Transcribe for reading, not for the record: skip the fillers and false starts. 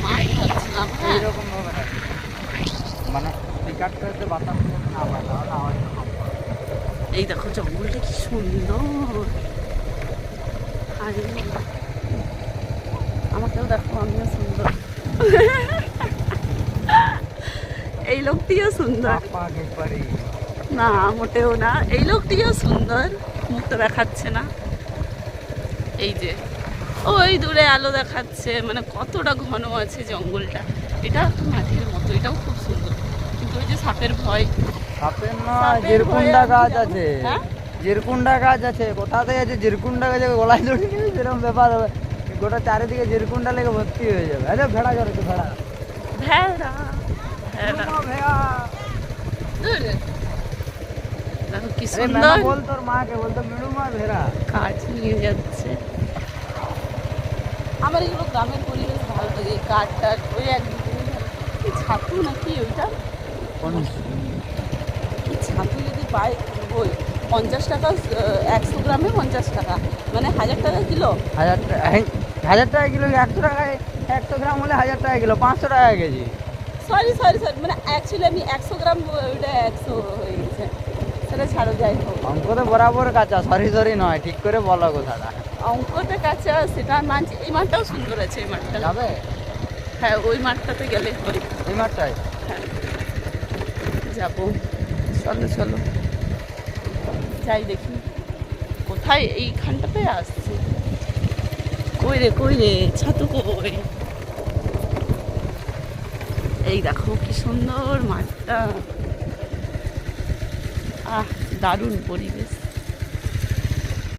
মাছ ধরছিলাম। হ্যাঁ এইরকম ভাবে না, মানে টিকাট করতে বাতাস না পায় তাহলে আওয়াজ এই দেখো জঙ্গলটা কি সুন্দর। আরে আমাকেও দেখো, আমিও সুন্দর। এই লোকটিও সুন্দর। একবারে না মোটেও না, এই লোকটিও সুন্দর, মুখটা দেখাচ্ছে না। এই যে ওই দূরে আলো দেখাচ্ছে, মানে কতটা ঘন আছে জঙ্গলটা। এটা একটা মাঠের মতো, এটাও খুব সুন্দর, কিন্তু ওই যে সাপের ভয়। সাপের না, সাপের জিরকুন্ডা ভয়ে গাছ আমি যাবো। আছে। হ্যাঁ? জিরকুন্ডা গাছ আছে, কোথা থেকে আছে জিরকুন্ডা গাছে গলায় দড়ি নিয়ে সেরকম ব্যাপার হবে, গোটা চারিদিকে জিরকুন্ডা লেগে ভর্তি হয়ে যাবে। আরে ভেড়া জড়েছে, ভেড়া ভেড়া ভেড়া ভেড়া। দূর। দেখো কি আরে মেমা সুন্দর বল তোর মাকে, বলতো মিড়ু মা ভেড়া। কাজ নিয়ে যাচ্ছে। আমার এগুলো গ্রামের পরিবেশ ভালো লাগে, কাঠ টাঠ ওই একদিকে কি ছাতু নাকি ওইটা, কোন কি ছাতু যদি পাই ওই 50 টাকা, 100 গ্রামে 50 টাকা, মানে 1000 টাকা কিলো। 1000 টাকা কিলো? 100 টাকায় 100 গ্রাম হলে 1000 টাকা কিলো, 500 টাকা কেজি। সরি সরি সরি, মানে অ্যাকচুয়ালি আমি 100 গ্রাম, ওইটা 100 হয়ে গেছে, সেটা ছাড়ো, যাই হোক। অঙ্ক তো বরাবর কাঁচা, সরি সরি নয়, ঠিক করে বলো কথাটা। অঙ্কটা কাছে সেটা মানছি। এই মাঠটাও সুন্দর আছে, এই মাঠটা। যাবে হ্যাঁ ওই মাঠটাতে গেলে হয়। এই মাঠটায়? হ্যাঁ যাবো, চলো চলো যাই দেখি কোথায়, এইখানটাতে আসছে। কই রে ছাতু কই? এই দেখো কি সুন্দর মাঠটা, আহ দারুণ পরিবেশ।